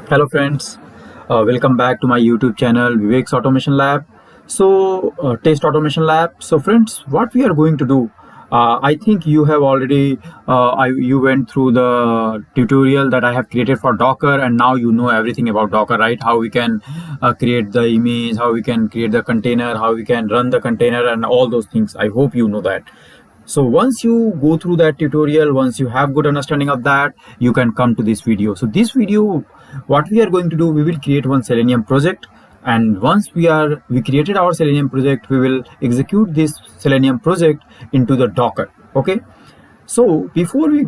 Hello friends, welcome back to my YouTube channel Vivek's Automation Lab. Test Automation Lab. So friends, what we are going to do, I think you have already, you went through the tutorial that I have created for Docker, and now you know everything about Docker, right? How we can create the image, how we can create the container, how we can run the container, and all those things. I hope you know that. So once you go through that tutorial, once you have good understanding of that, you can come to this video. So this video, what we are going to do, we will create one Selenium project. And once we created our Selenium project, we will execute this Selenium project into the Docker. Okay. So before we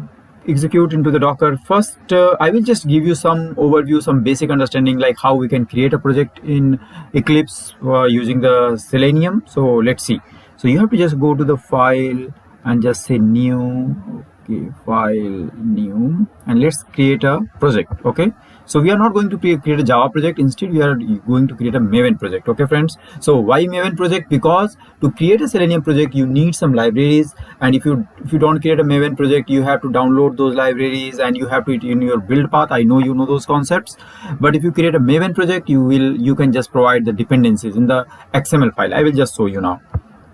execute into the Docker, first I will just give you some overview, some basic understanding like how we can create a project in Eclipse using the Selenium. So let's see. So you have to just go to the file and just say new. Okay, file new, and let's create a project. Okay, so we are not going to create a Java project. Instead, we are going to create a Maven project. Okay, friends. So why Maven project? Because to create a Selenium project, you need some libraries, and if you don't create a Maven project, you have to download those libraries and you have to in your build path. I know you know those concepts, but if you create a Maven project, you can just provide the dependencies in the XML file. I will just show you now.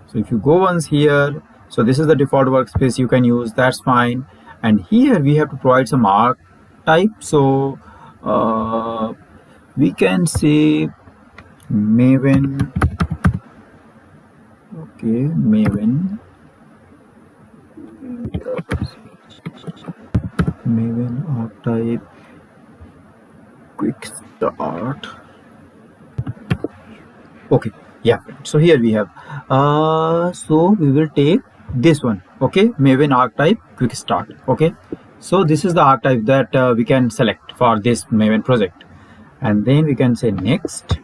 So if you go once here, so this is the default workspace you can use, that's fine. And here we have to provide some archetype. So we can say Maven. Okay, Maven archetype quick start. Okay, yeah, so here we have so we will take this one. Okay, Maven archetype quick start. Okay, so this is the archetype that we can select for this Maven project, and then we can say next.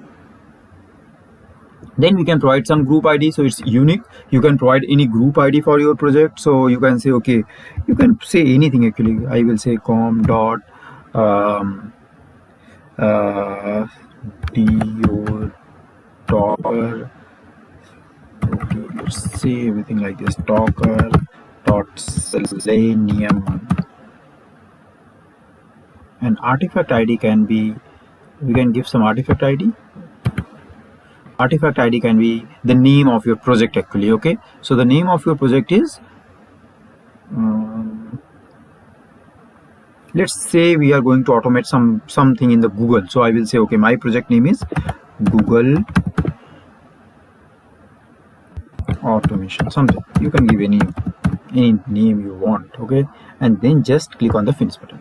Then we can provide some group ID, so it's unique. You can provide any group ID for your project. So you can say, okay, you can say anything actually. I will say com dot do Docker. Okay, let's say everything like this. Docker dot selenium, and artifact ID can be, we can give some artifact ID. Artifact ID can be the name of your project actually. Okay, so the name of your project is let's say we are going to automate something in the Google. So I will say, okay, my project name is Google automation, something. You can give any name you want. Okay, and then just click on the finish button.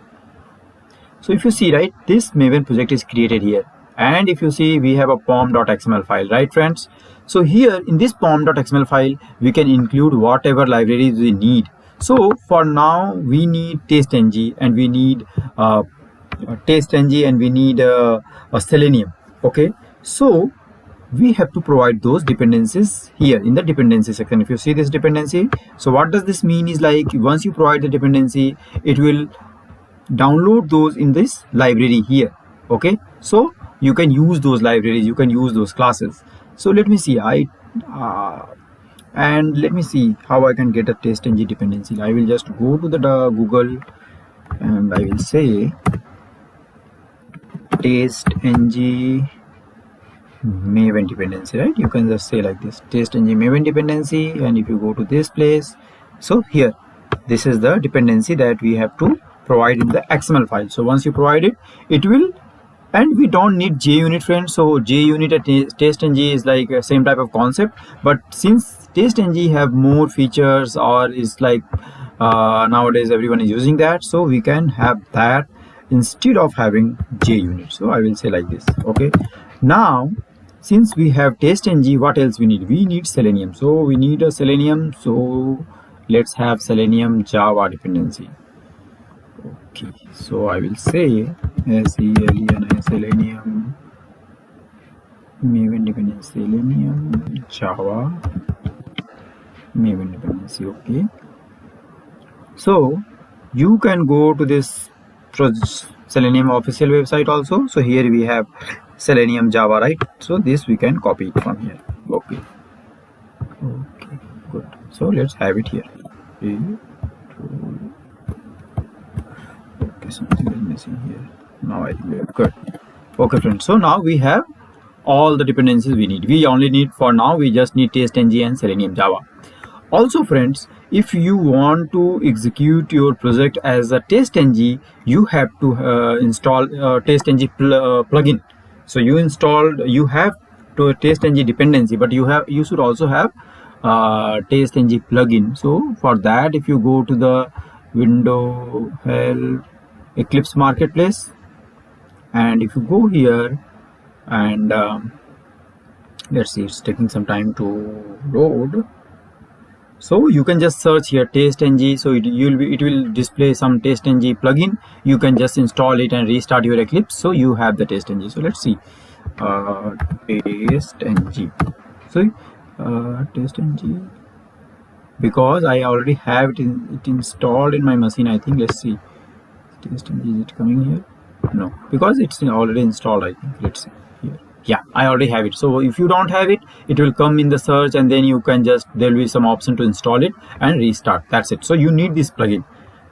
So if you see, right, this Maven project is created here, and if you see, we have a pom.xml file, right friends? So here in this pom.xml file, we can include whatever libraries we need. So for now we need TestNG, and we need TestNG, and we need a Selenium. Okay, so we have to provide those dependencies here in the dependency section. If you see this dependency, so what does this mean is like once you provide the dependency, it will download those in this library here. Okay, so you can use those libraries, you can use those classes. So let me see, and let me see how I can get a TestNG dependency. I will just go to the Google, and I will say TestNG Maven dependency, right? You can just say like this, TestNG Maven dependency, and if you go to this place, so here this is the dependency that we have to provide in the XML file. So once you provide it, it will, and we don't need JUnit, friends. So JUnit and TestNG is like same type of concept, but since TestNG have more features, or is like nowadays everyone is using that, so we can have that instead of having JUnit. So I will say like this. Okay, now since we have TestNG, what else we need? We need Selenium. So we need a Selenium. So let's have Selenium Java dependency. Okay, so I will say Selenium Maven dependency, Selenium Java Maven dependency. Okay, so you can go to this Selenium official website also. So here we have Selenium Java, right? So this we can copy it from here. Okay, good. So let's have it here. Okay, something is missing here. Now I think we are good. Okay friends, so now we have all the dependencies we need. We only need, for now we just need TestNG and Selenium Java. Also friends, if you want to execute your project as a TestNG, you have to install TestNG plugin. So you have to TestNG dependency, but you should also have TestNG plugin. So for that, if you go to the window help Eclipse Marketplace, and if you go here and let's see, it's taking some time to load. So you can just search here TestNG. So it will display some TestNG plugin. You can just install it and restart your Eclipse. So you have the TestNG. So let's see, TestNG. So TestNG, because I already have it installed in my machine, I think. Let's see, TestNG, is it coming here? No, because it's already installed, I think. Let's see here. Yeah, I already have it. So if you don't have it, it will come in the search, and then you can just, there will be some option to install it and restart. That's it. So you need this plugin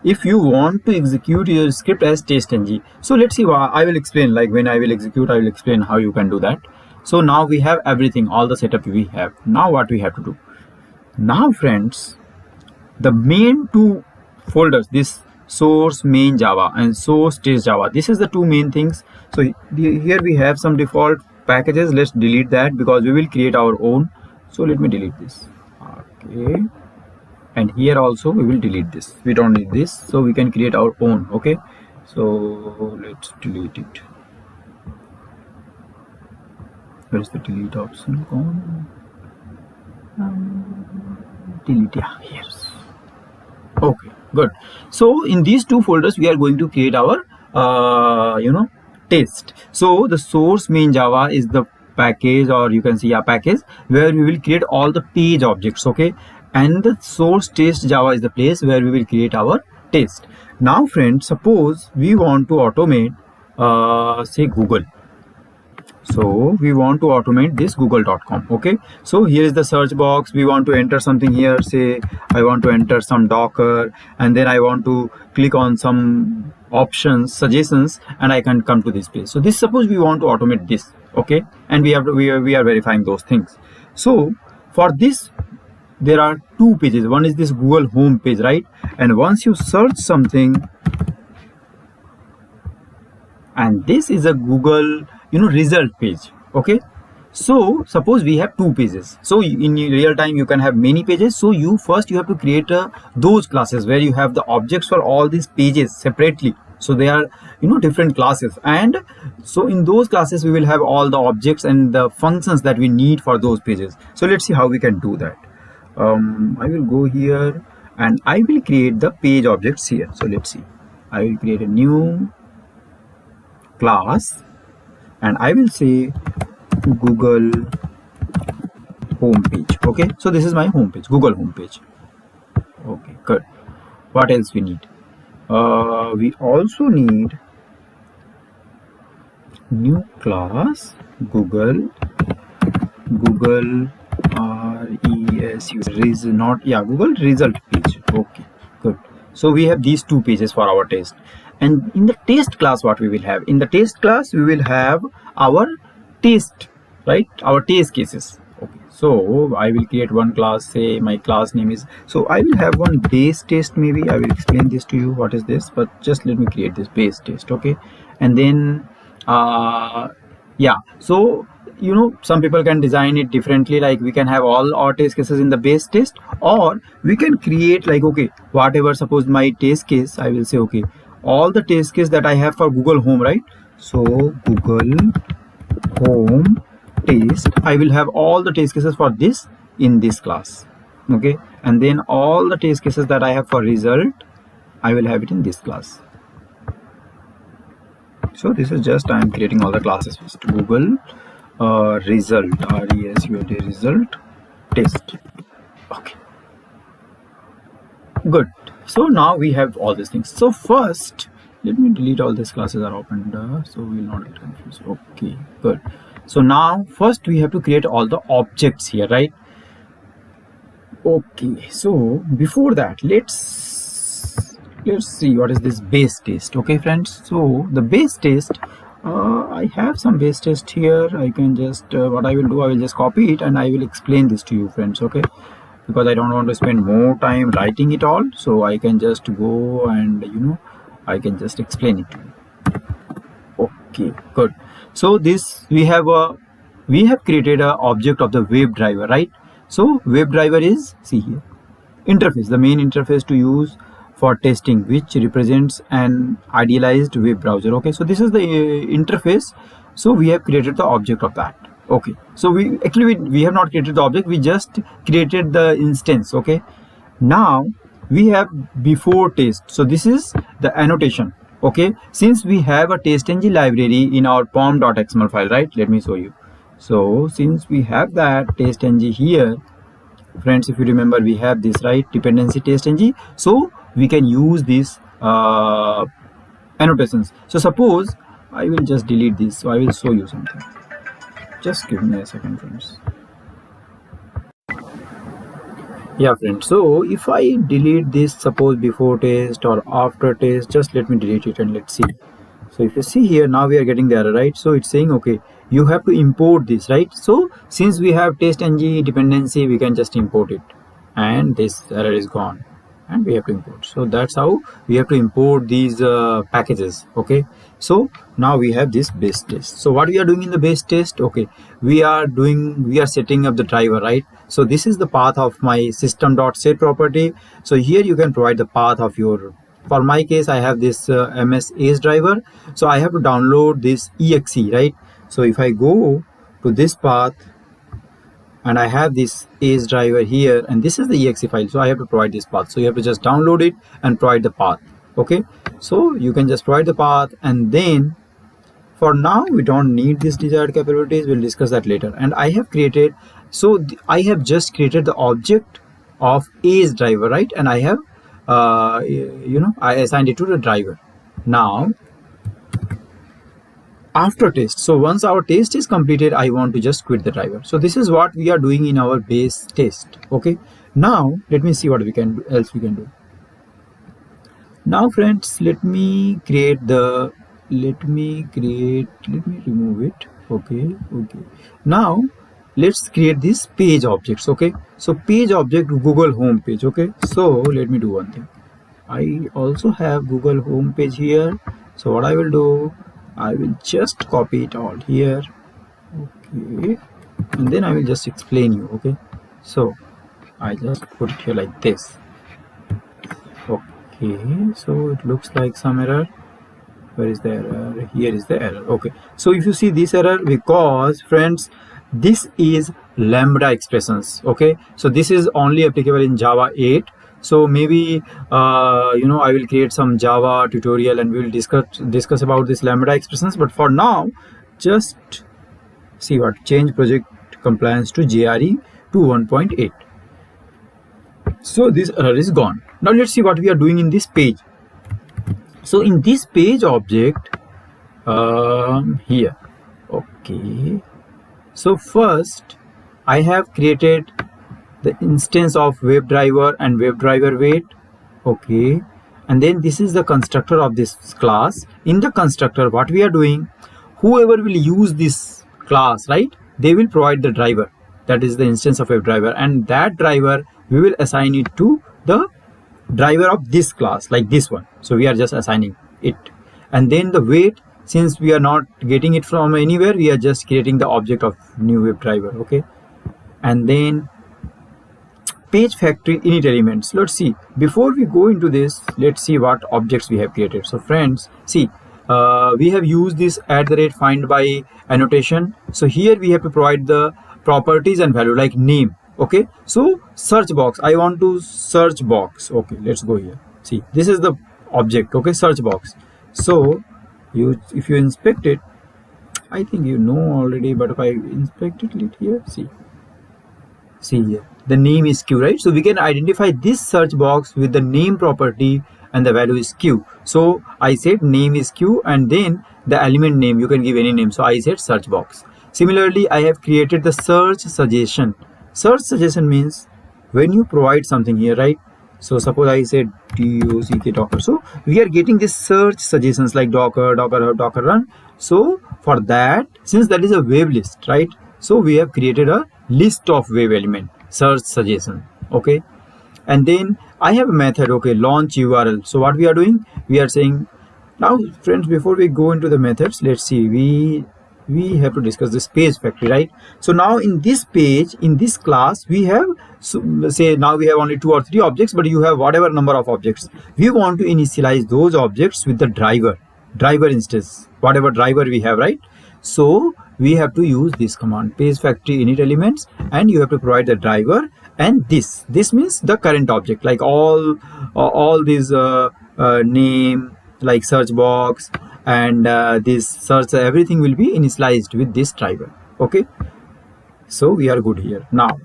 if you want to execute your script as TestNG. So let's see, I will explain, like when I will execute, I will explain how you can do that. So now we have everything, all the setup we have. Now what we have to do? Now friends, the main two folders, this source main Java and source test Java, this is the two main things. So here we have some default packages. Let's delete that because we will create our own. So let me delete this. Okay, and here also we will delete this. We don't need this, so we can create our own. Okay, so let's delete it. Where is the delete option gone? Delete, yeah, yes. Okay, good. So in these two folders we are going to create our test. So the source main Java is the package, or you can see a package where we will create all the page objects. Okay, and the source test Java is the place where we will create our test. Now friends, suppose we want to automate say Google. So we want to automate this google.com. Okay, so here is the search box. We want to enter something here. Say I want to enter some Docker, and then I want to click on some options, suggestions, and I can come to this page. So this, suppose we want to automate this. Okay, and we are verifying those things. So for this, there are two pages. One is this Google home page, right? And once you search something, and this is a Google result page. Okay, so suppose we have two pages. So in real time you can have many pages. So you have to create those classes where you have the objects for all these pages separately. So they are different classes, and so in those classes we will have all the objects and the functions that we need for those pages. So let's see how we can do that. I will go here and I will create the page objects here. So let's see, I will create a new class and I will say Google homepage. Okay, so this is my homepage, Google homepage. Okay, good. What else we need? We also need new class Google Google result page. Okay, good. So we have these two pages for our test. And in the test class, what we will have? In the test class, we will have our test, right? Our test cases. Okay. So I will create one class. Say my class name is. So I will have one base test. Maybe I will explain this to you. What is this? But just let me create this base test. Okay. And then, yeah. So some people can design it differently. Like we can have all our test cases in the base test, or we can create like, okay, whatever. Suppose my test case, I will say, okay, all the test case that I have for Google Home, right? So Google Home test, I will have all the test cases for this in this class. Okay, and then all the test cases that I have for result, I will have it in this class. So this is just, I am creating all the classes with Google result, result test. Okay, good. So now we have all these things. So first, let me delete all these classes are opened, so we will not get confused. Okay, good. So now first we have to create all the objects here, right? Okay, so before that, let's let's see what is this base test. Okay friends, so the base test, I have some base test here. I can just what I will do, I will just copy it and I will explain this to you friends. Okay, because I don't want to spend more time writing it all, so I can just go and I can just explain it to you. Okay, good. So this we have created a object of the web driver, right? So web driver is, see here, interface, the main interface to use for testing, which represents an idealized web browser. Okay, so this is the interface. So we have created the object of that. Okay, so we have not created the object, we just created the instance. Okay, now we have before test, so this is the annotation. Okay, since we have a TestNG library in our pom.xml file, right? Let me show you. So since we have that TestNG here, friends, if you remember, we have this, right, dependency TestNG, so we can use these annotations. So suppose I will just delete this, so I will show you something. Just give me a second friends. Yeah friends, so if I delete this, suppose before test or after test, just let me delete it and let's see. So if you see here, now we are getting the error, right? So it's saying, okay, you have to import this, right? So since we have TestNG dependency, we can just import it and this error is gone and we have to import. So that's how we have to import these packages. Okay, so now we have this base test. So what we are doing in the base test, okay, we are setting up the driver, right? So this is the path of my system.set property. So here you can provide the path of your, for my case I have this ms ace driver, so I have to download this exe, right? So if I go to this path and I have this ace driver here and this is the exe file, so I have to provide this path. So you have to just download it and provide the path. Okay, so you can just provide the path, and then for now we don't need this desired capabilities, we'll discuss that later. And I have created, so I have just created the object of ace driver, right? And I have I assigned it to the driver. Now after test, so once our test is completed, I want to just quit the driver. So this is what we are doing in our base test. Okay, now let me see what we can do, else we can do. Now friends, let me remove it. Okay, now let's create this page objects. Okay, so page object Google home page. Okay, so let me do one thing. I also have Google home page here, so what I will do, I will just copy it all here. Okay, and then I will just explain you. Okay, so I just put it here like this. Okay, so it looks like some error. Where is the error? Here is the error. Okay, so if you see this error, because friends, this is lambda expressions. Okay, so this is only applicable in Java 8. So maybe I will create some Java tutorial and we will discuss about this lambda expressions. But for now, just see what, change project compliance to JRE to 1.8. So this error is gone. Now let's see what we are doing in this page. So in this page object here, okay, so first I have created the instance of WebDriver and WebDriver wait. Okay, and then this is the constructor of this class. In the constructor, what we are doing, whoever will use this class, right, they will provide the driver, that is the instance of WebDriver, and that driver we will assign it to the driver of this class, like this one. So we are just assigning it, and then the wait, since we are not getting it from anywhere, we are just creating the object of new WebDriver. Okay, and then page factory init elements. Let's see, before we go into this, let's see what objects we have created. So friends, see, we have used this @find by annotation. So here we have to provide the properties and value like name. Okay, so search box, I want to search box. Okay, let's go here. See, this is the object. Okay, search box. So if you inspect it, I think you know already, but if I inspect it here, see here, the name is Q, right? So we can identify this search box with the name property and the value is Q. So I said name is Q, and then the element name, you can give any name. So I said search box. Similarly, I have created the search suggestion. Search suggestion means when you provide something here, right? So suppose I say dock docker. So we are getting this search suggestions like docker, docker run. So for that, since that is a web list, right? So we have created a list of web element search suggestion. Okay. And then I have a method, okay, launch URL. So what we are doing, we are saying now, friends, before we go into the methods, let's see, we have to discuss this page factory, right? So now in this page, in this class, we have, so say now we have only 2 or 3 objects, but you have whatever number of objects. We want to initialize those objects with the driver instance, whatever driver we have, right? So we have to use this command, page factory init elements, and you have to provide the driver. And this means the current object, like all these name, like search box, and this search, everything will be initialized with this driver. Okay, so we are good here. Now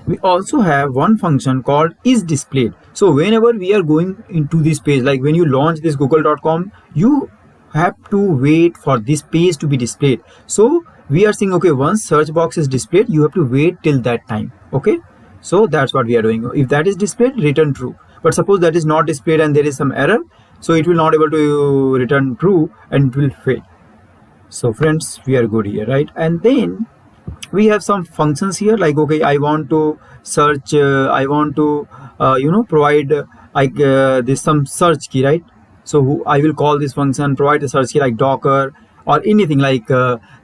we also have one function called is displayed. So whenever we are going into this page, like when you launch this google.com, you have to wait for this page to be displayed. So we are saying, okay, once search box is displayed, you have to wait till that time. Okay, so that's what we are doing. If that is displayed, return true. But suppose that is not displayed and there is some error, so it will not able to return true and it will fail. So friends, we are good here, right? And then we have some functions here, like, okay, I want to search, I want to provide this some search key, right? So I will call this function, provide a search key like docker or anything, like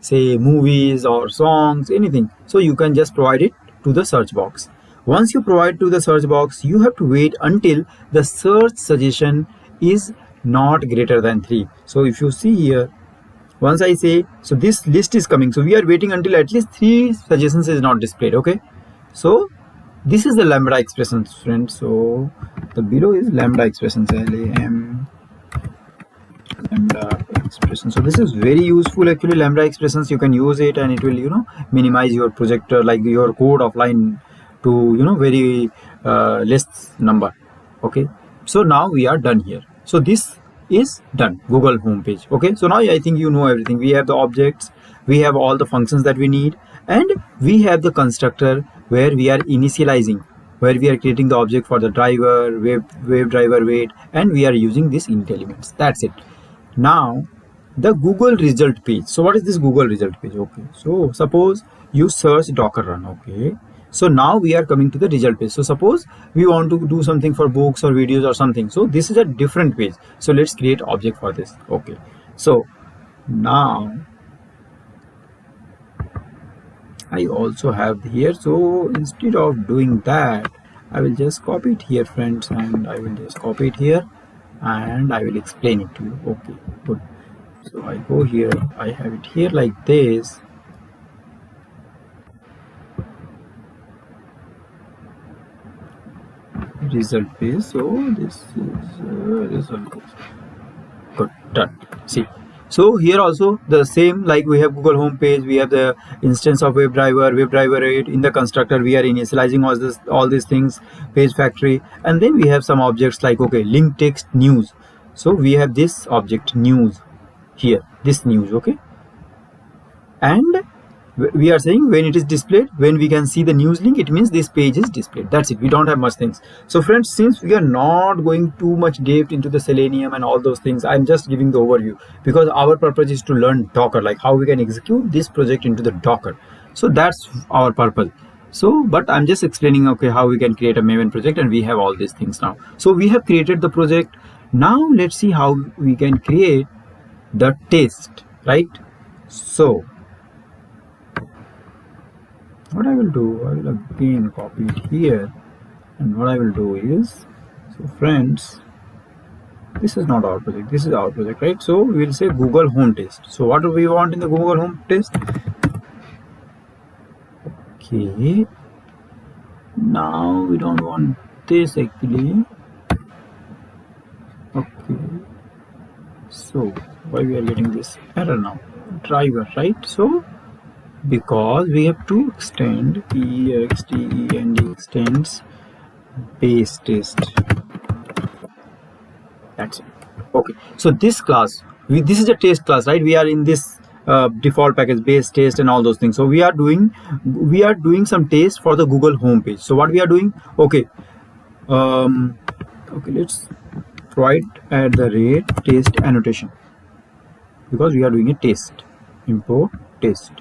say movies or songs, anything. So you can just provide it to the search box. Once you provide to the search box, you have to wait until the search suggestion is not greater than 3. So if you see here, once I say, so this list is coming, so we are waiting until at least 3 suggestions is not displayed. Okay, so this is the lambda expressions, friends. So the below is lambda expressions, lambda expression. So this is very useful actually, lambda expressions. You can use it and it will minimize your project, like your code offline to very less number. Okay, so now we are done here. So this is done, Google homepage. Okay, so now I think you know everything. We have the objects, we have all the functions that we need, and we have the constructor where we are initializing, where we are creating the object for the driver, web driver wait, and we are using these init elements. That's it. Now the Google result page. So what is this Google result page? Okay, so suppose you search docker run. Okay, so now we are coming to the result page. So suppose we want to do something for books or videos or something. So this is a different page. So let's create object for this. Okay, so now I also have here. So instead of doing that, I will just copy it here, friends, and I will just copy it here and I will explain it to you. Okay, good. So I go here, I have it here like this. Result page. So this is result page. Good, done. See, so here also the same, like we have Google home page, we have the instance of web driver 8. In the constructor we are initializing all these things, page factory, and then we have some objects like, okay, link text news. So we have this object news here, this news. Okay, and we are saying when it is displayed, when we can see the news link, it means this page is displayed. That's it. We don't have much things. So friends, since we are not going too much depth into the Selenium and all those things, I'm just giving the overview because our purpose is to learn Docker, like how we can execute this project into the Docker. So that's our purpose. So but I'm just explaining, okay, how we can create a Maven project, and we have all these things now. So we have created the project. Now let's see how we can create the test, right? So what I will do, I will again copy it here, and what I will do is, so friends, this is not our project, this is our project, right? So we will say Google home test. So what do we want in the Google home test? Okay, now we don't want this actually. Okay, so why we are getting this error now? Driver, right? So because we have to extend extend extends base test. That's it. Okay, so this class, this is a test class, right? We are in this default package, base test and all those things. So we are doing some test for the Google homepage. So what we are doing, okay, Okay, let's provide at the rate test annotation, because we are doing a test. Import test.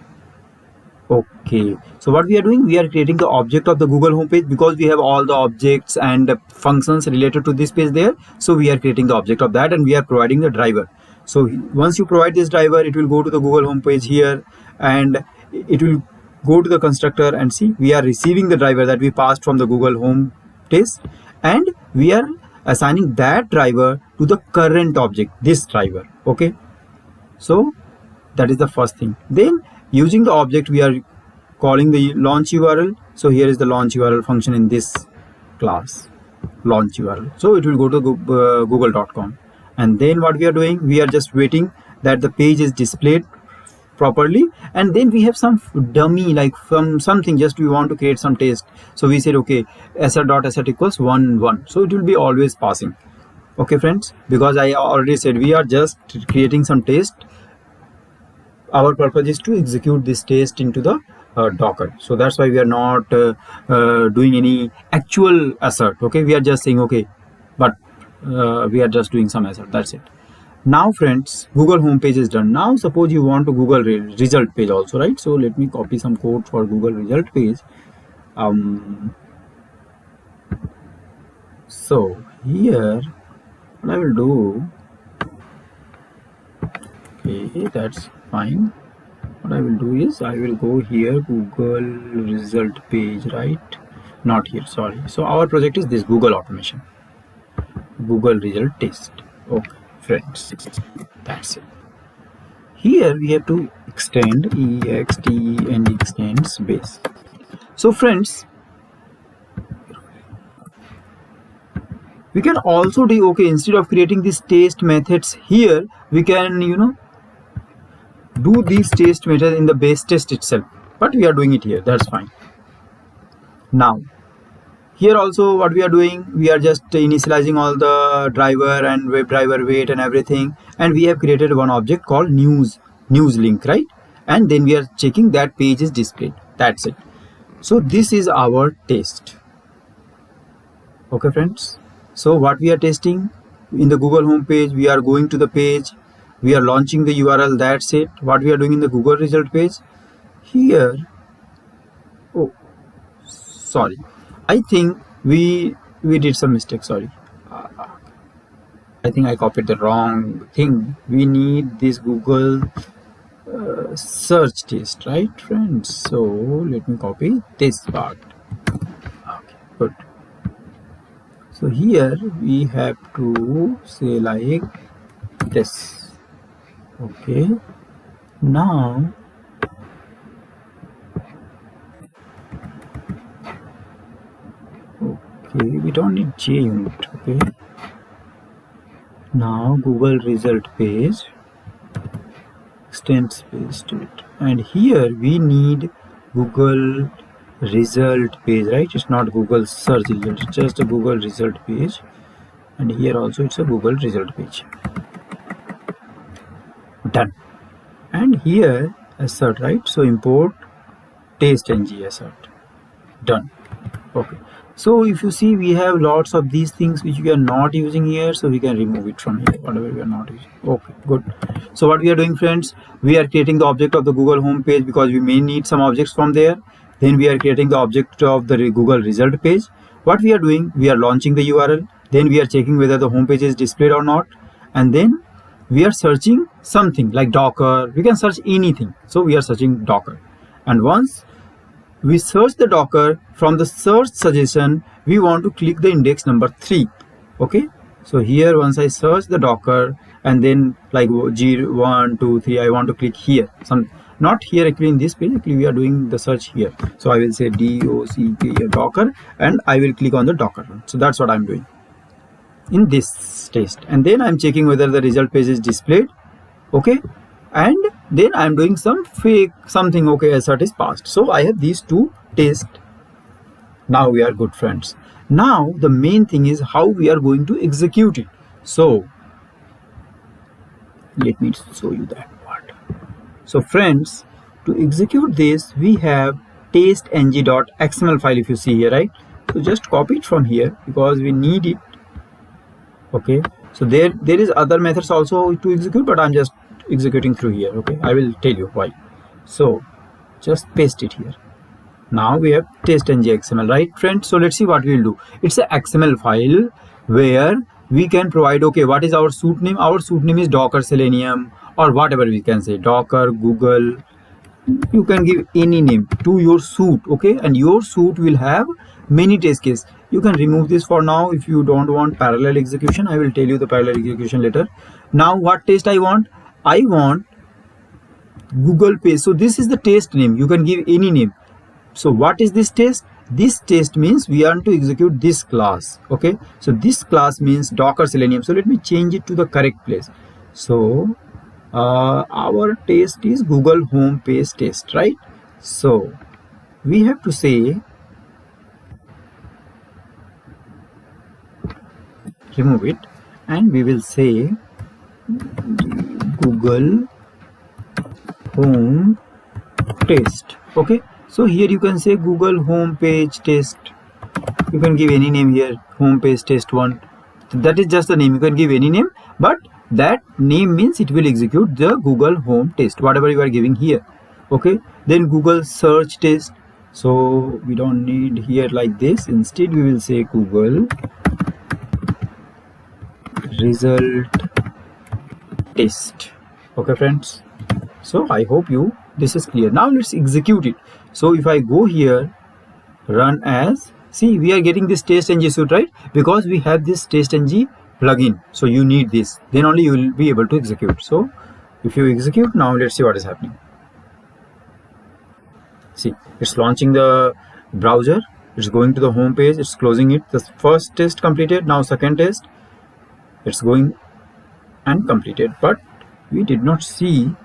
Okay, so what we are doing, we are creating the object of the Google homepage, because we have all the objects and functions related to this page there. So we are creating the object of that, and we are providing the driver. So once you provide this driver, it will go to the Google homepage here, and it will go to the constructor, and see, we are receiving the driver that we passed from the Google home test, and we are assigning that driver to the current object, this driver. Okay, so that is the first thing. Then using the object, we are calling the launch URL. So here is the launch URL function in this class, launch URL. So it will go to google.com, and then what we are doing, we are just waiting that the page is displayed properly, and then we have some dummy, like from something, just we want to create some test. So we said, okay, assert equals 1 1, so it will be always passing. Okay friends, because I already said we are just creating some test. Our purpose is to execute this test into the Docker. So that's why we are not doing any actual assert. Okay, we are just saying okay, but we are just doing some assert. That's it. Now friends, Google homepage is done. Now suppose you want to Google result page also, right? So let me copy some code for Google result page. So here what I will do, okay, that's fine. What I will do is I will go here, Google result page, right? Not here, sorry. So our project is this, Google automation, Google result test. Okay friends, that's it. Here we have to extend extend extends base. So friends, we can also do, okay, instead of creating these test methods here, we can, do these test methods in the base test itself, but we are doing it here, that's fine. Now here also what we are doing, we are just initializing all the driver and web driver weight and everything, and we have created one object called news link, right? And then we are checking that page is displayed. That's it. So this is our test. Okay friends, so what we are testing in the Google homepage, we are going to the page, we are launching the URL. That's it. What we are doing in the Google result page here, oh sorry, I think we did some mistake, sorry. I think I copied the wrong thing. We need this Google search test, right friends? So let me copy this part. Okay, good. So here we have to say like this. Okay, now okay, we don't need JUnit. Okay, now Google result page, extend space to it, and here we need Google result page, right? It's not Google search result, it's just a Google result page, and here also it's a Google result page. Done. And here assert, right? So import TestNG assert. Done. Okay, so if you see, we have lots of these things which we are not using here, so we can remove it from here, whatever we are not using. Okay, good. So what we are doing friends, we are creating the object of the Google home page, because we may need some objects from there. Then we are creating the object of the Google result page. What we are doing, we are launching the URL, then we are checking whether the home page is displayed or not, and then we are searching something like Docker. We can search anything, so we are searching Docker, and once we search the Docker, from the search suggestion we want to click the index number 3. Okay, so here once I search the Docker, and then like G1 2 3, I want to click here, some not here actually in this page, actually we are doing the search here. So I will say Docker, and I will click on the Docker. So that's what I'm doing in this test, and then I'm checking whether the result page is displayed. Okay, and then I'm doing some fake something. Okay, assert is passed. So I have these two tests. Now we are good friends. Now the main thing is how we are going to execute it. So let me show you that part. So friends, to execute this, we have testng.xml file. If you see here, right, So just copy it from here because we need it. Okay, so there is other methods also to execute, but I'm just executing through here. Okay, I will tell you why. So just paste it here. Now we have TestNG XML, right friends? So let's see what we will do. It's a XML file where we can provide, okay, what is our suite name? Our suite name is Docker Selenium, or whatever we can say, Docker, Google. You can give any name to your suite, okay? And your suite will have many test cases. You can remove this for now if you don't want parallel execution. I will tell you the parallel execution later. Now what test I want? I want Google Page. So this is the test name. You can give any name. So what is this test? This test means we want to execute this class. Okay, so this class means Docker Selenium. So let me change it to the correct place. So our test is Google home page test, right? So we have to say, remove it, and we will say Google home test. Okay, so here you can say Google home page test. You can give any name here, home page test 1. That is just the name. You can give any name, but that name means it will execute the Google home test, whatever you are giving here. Okay, then Google search test. So we don't need here like this. Instead we will say Google result test. Okay friends, so I hope this is clear. Now let's execute it. So if I go here, run as, see, we are getting this TestNG suite, right? Because we have this TestNG plugin. So you need this, then only you will be able to execute. So if you execute now, let's see what is happening. See, it's launching the browser, it's going to the home page, it's closing it. The first test completed, now second test, it's going and completed, but we did not see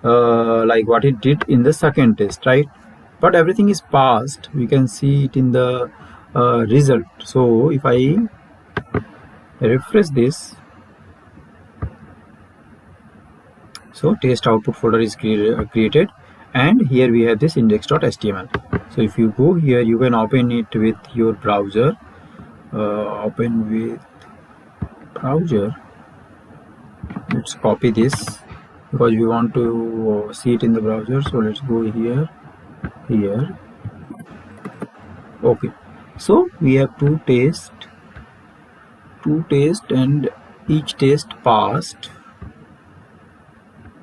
like what it did in the second test, right? But everything is passed. We can see it in the result. So if I refresh this, so test output folder is created, and here we have this index.html. So if you go here, you can open it with your browser. Open with browser. Let's copy this because we want to see it in the browser. So let's go here. Okay, so we have two tests, and each test passed.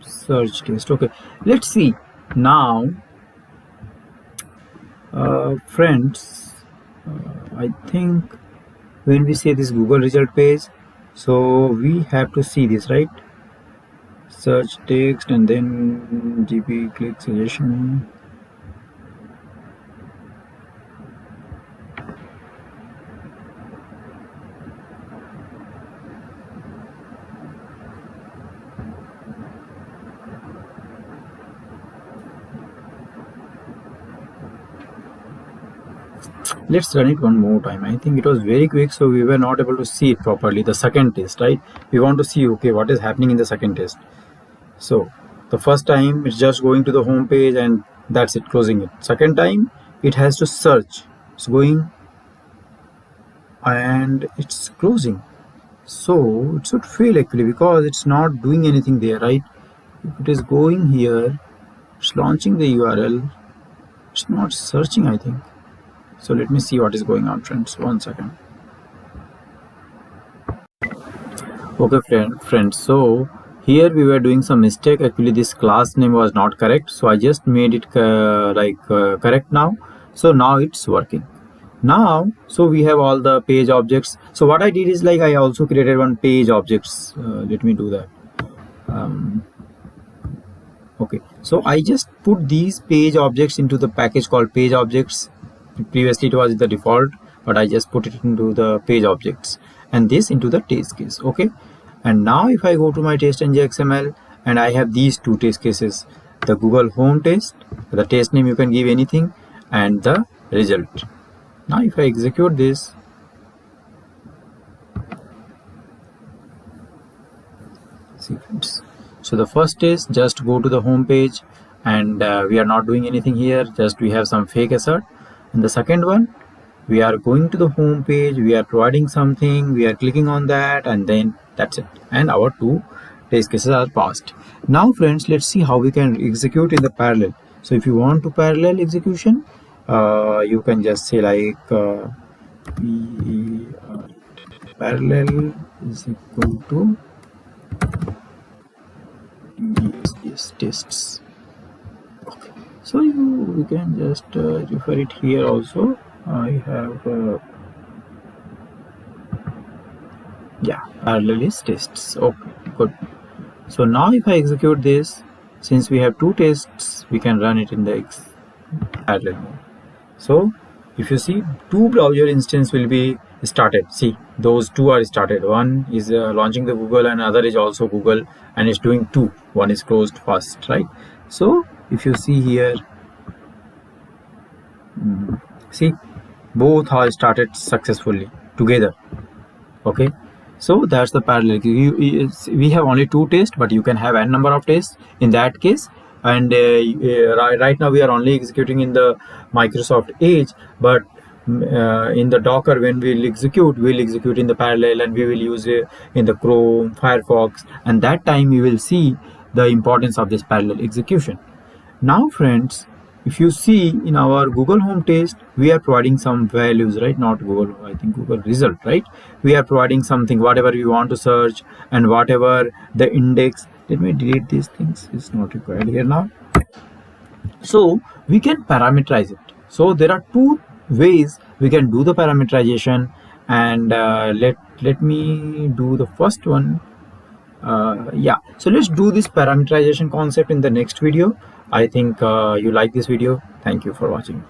Search test. Okay, let's see now, friends. I think when we say this Google result page, so we have to see this, right? Search text and then GP click suggestion. Let's run it one more time. I think it was very quick, so we were not able to see it properly. The second test, right? We want to see, okay, what is happening in the second test. So the first time it's just going to the home page and that's it, closing it. Second time it has to search. It's going and it's closing. So it should fail actually because it's not doing anything there, right? If it is going here, it's launching the URL. It's not searching, I think. So let me see what is going on, friends. 1 second. Okay, friends. So here we were doing some mistake. Actually, this class name was not correct. So I just made it correct now. So now it's working. Now, so we have all the page objects. So what I did is like I also created one page objects. Let me do that. Okay. So I just put these page objects into the package called page objects. Previously it was the default, but I just put it into the page objects and this into the test case. Okay, and now if I go to my TestNG XML and I have these two test cases, the Google home test, the test name you can give anything, and the result. Now if I execute this, see friends, so the first test, just go to the home page and we are not doing anything here, just we have some fake assert. And the second one, we are going to the home page, we are providing something, we are clicking on that, and then that's it, and our two test cases are passed. Now friends, let's see how we can execute in the parallel. So if you want to parallel execution, you can just say like parallel is equal to yes, tests. Okay, so you can just refer it here also. I have yeah, parallel is tests. Okay, good. So now if I execute this, since we have two tests, we can run it in the parallel mode. So if you see, two browser instance will be started. See, those two are started. One is launching the Google, and other is also Google, and it's doing two. One is closed first, right? So if you see here, see, both are started successfully together. Okay, so that's the parallel. We have only two tests, but you can have n number of tests in that case. And right now we are only executing in the Microsoft Edge, but in the Docker, when we'll execute in the parallel, and we will use it in the Chrome, Firefox, and that time you will see the importance of this parallel execution. Now friends, if you see in our Google home test, we are providing some values, right? Not Google, I think Google result, right? We are providing something, whatever we want to search, and whatever the index. Let me delete these things, it's not required here now. So we can parameterize it. So there are two ways we can do the parameterization, and let me do the first one. Yeah, so let's do this parameterization concept in the next video. I think you like this video. Thank you for watching.